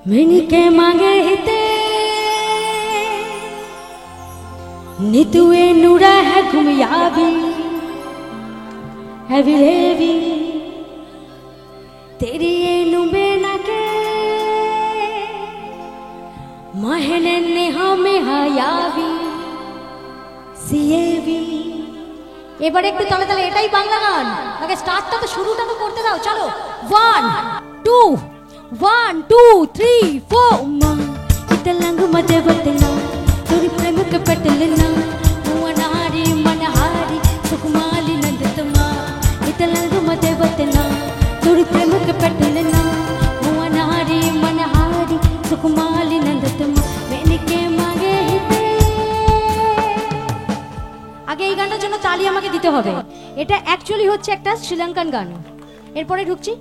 Mini के मांगे हिते नितुए नूरा है घुमियाबी हैवी हेवी तेरी ये नुबे ना के महने ने हमें हायावी सीएवी এবারে একটু তালে তালে এটাই বাংলা গান আগে স্টার্টটা তো শুরুটা তো করতে দাও চলো 1 2 1 2 3 4 मा इतलंग मजे बतना तोरी प्रेम के पटलना मुअनारी मनहारी सुकुमाली नंदतमा इतलंग मजे बतना तोरी प्रेम के पटलना मुअनारी मनहारी सुकुमाली नंदतमा मैंने के मांगे हिते আগে এই গানটার জন্য তালি আমাকে দিতে হবে এটা অ্যাকচুয়ালি হচ্ছে একটা শ্রীলঙ্কান গান এরপরে ঢুকছি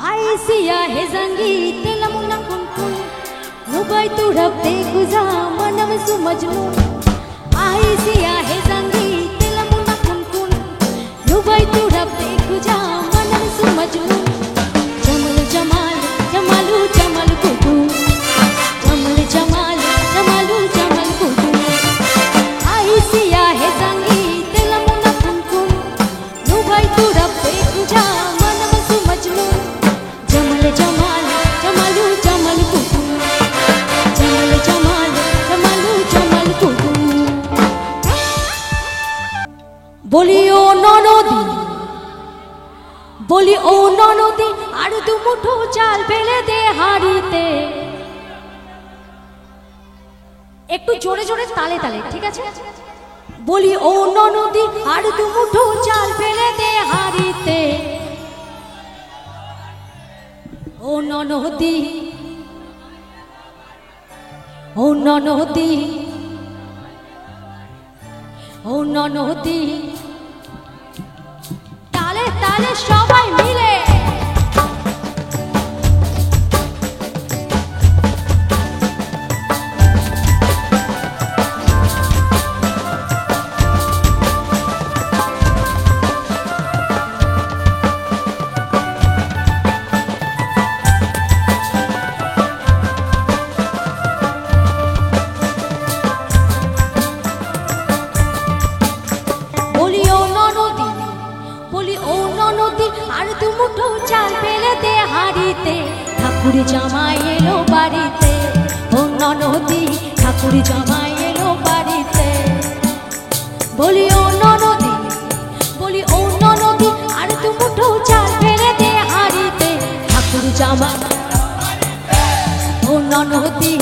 আইসিয়া হে संगीत लमुना कुन नुबाई तू रब दे गुजा मनम सुमजनू आइसिया हे संगीत लमुना कुन नुबाई तू रब दे गुजा मनम सुमजनू जमल जमाल जमालू जमल कुदू जमल जमाल जमालू जमल कुदू आइसिया हे संगीत लमुना कुन नुबाई तू रब दे गुजा मनम सुमजनू जमल जमाल जमालू जमल कुदू जमल जमाल जमालू जमल कुदू बोली ओ ननदी আর দু মুঠো চাল ফেলে দে হাড়িতে একটু জোরে জোরে তালে তালে ঠিক আছে বলি ও ননদি আর দু মুঠো চাল ফেলে দে হাড়িতে ও ননদি ও ননদি ও ননদি তালে তালে সবাই মিলে ঠাকুর জামাই এলো বাড়িতে ও ননদি ঠাকুর জামাই এলো বাড়িতে বলি ও ননদি আর তু মুঠো চাল ফেলে দে হাড়িতে ঠাকুর জামাই ও ননদি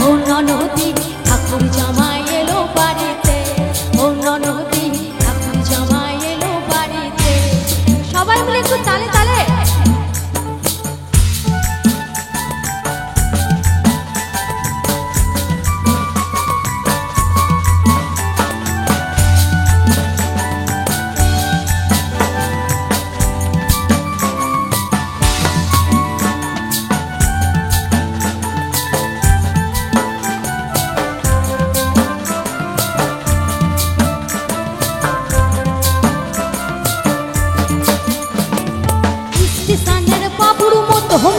ও ননদি ঠাকুর জামাই এলো বাড়িতে ও ননদি ঠাকুর জামাই এলো বাড়িতে সবাই মিলে একটু তালে তালে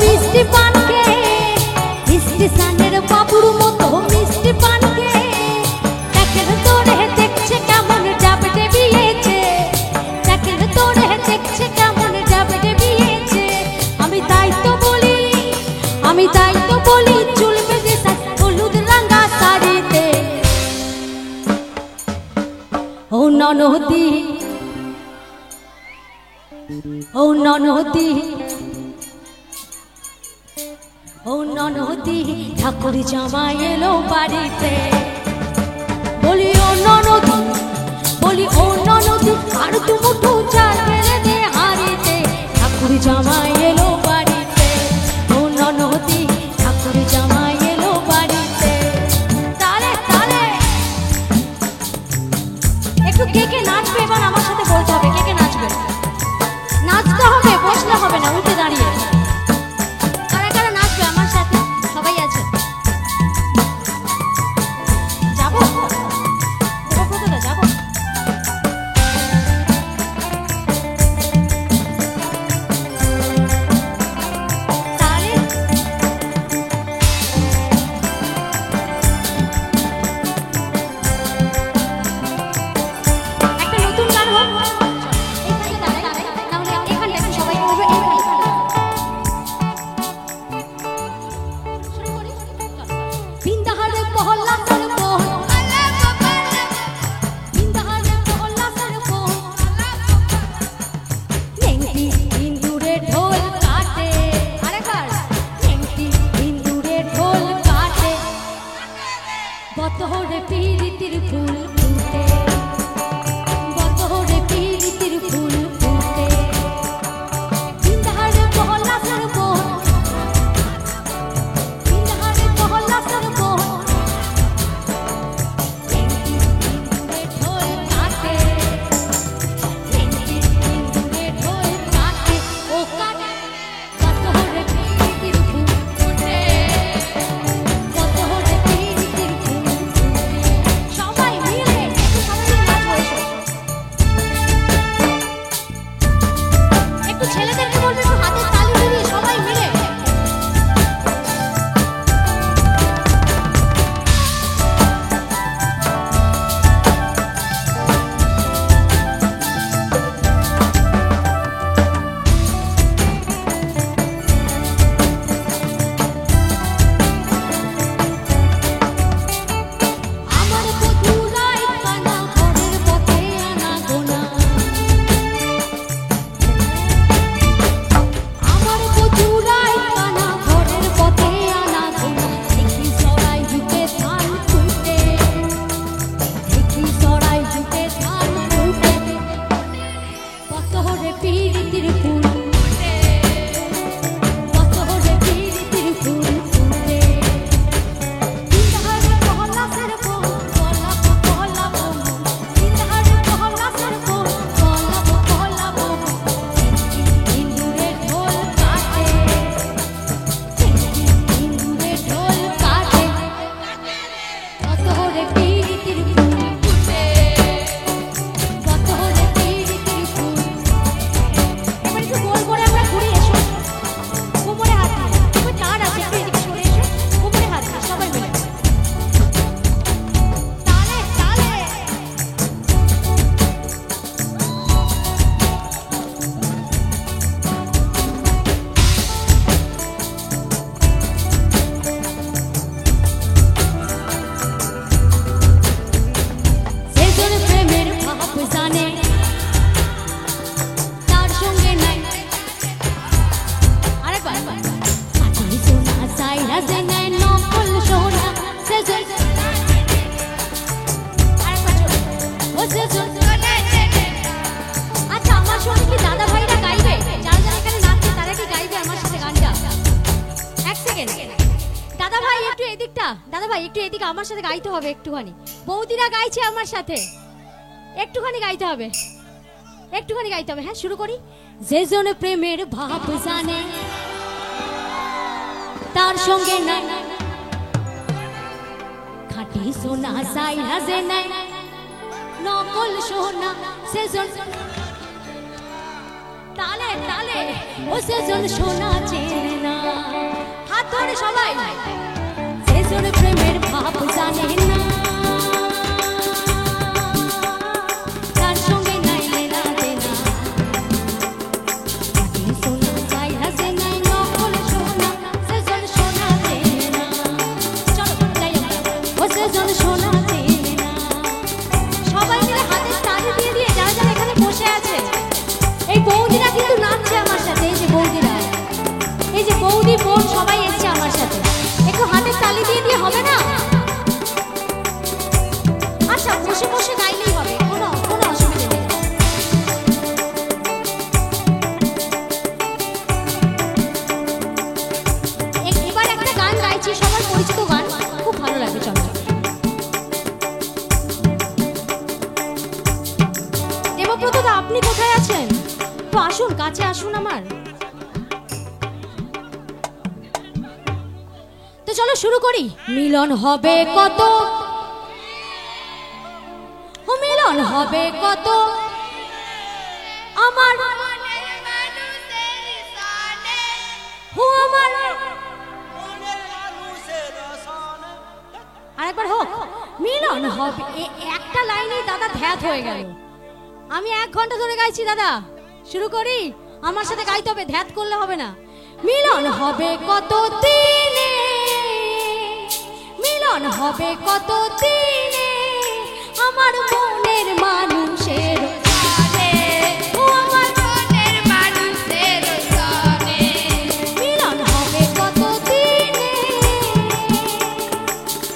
মিষ্টি পানকে স্টেশনের বাবুর মতো মিষ্টি পানকে চাকের তোরে দেখছে কেমন ডাবডে বিয়েছে চাকের তোরে দেখছে কেমন ডাবডে বিয়েছে আমি তাই তো বলি চুল বেঁধে হলুদ রাঙা শাড়িতে ও ননদি ও ননদি ও ননদি ঠাকুর জামাই এলো বাড়িতে বলি ও ননদি আর তু মুঠো চাল ফেলে দে হাড়িতে ঠাকুর জামাই এলো বাড়িতে ও ননদি ঠাকুর জামাই এলো বাড়িতে তালে তালে একটু কে কে নাচবে এবার আমার সাথে বলতে হবে কে কে নাচবে নাচতে হবে বসলে হবে না উঠে দাঁড়িয়ে আচ্ছা দাদা ভাই একটু এদিকে আমার সাথে গাইতে হবে একটুখানি, বৌদিরা গাইছে আমার সাথে, একটুখানি গাইতে হবে, একটুখানি গাইতে হবে। হ্যাঁ শুরু করি। যে জন প্রেমের ভাব জানে তার সঙ্গে নাই খাঁটি সোনা সাই হাজে নাই নকল সোনা, সেজন তালে তালে ও সেজন সোনা চেনে না। হাত ধরে সবাই। সেজন প্রেমের ভাব জানে না তার সঙ্গে নাই লেনা দেনা, খাঁটি সোনা সাই হাজে নাই নকল সোনা, সেজন সোনা চেনে না। চলো যাই আমরা। ও সেজন সোনা চেনে না। সবাই মিলে হাতের তালি দিয়ে দিয়ে যারা যারা এখানে বসে আছে, এই বৌদিরা কিন্তু নাচছে আমার সাথে, এই যে বৌদিরা, এই যে বৌদি বোন সবাই এসছে আমার সাথে, একটু হাতের তালি দিয়ে দিয়ে হবে না? আচ্ছা বসে বসে গাইলেই হবে, কোনো কোনো অসুবিধা নেই। এবার একটা গান গাইছি, সবার পরিচিত গান, খুব ভালো লাগে। চলো দেবব্রত দা আপনি কোথায় আছেন? তো আসুন, কাছে আসুন আমার। তো চলো শুরু করি। মিলন হবে কত, ও মিলন হবে কত আমার ও আমার, আরেকবার হোক। মিলন হবে, একটা লাইনেই দাদা ধ্যাত হয়ে গেল। আমি 1 ঘন্টা ধরে গাইছি দাদা, শুরু করি। আমার সাথে গাইতে হবে, ধ্যাত করলে হবে না। মিলন হবে কত দিনে, মিলন হবে কত দিনে আমার মনের মান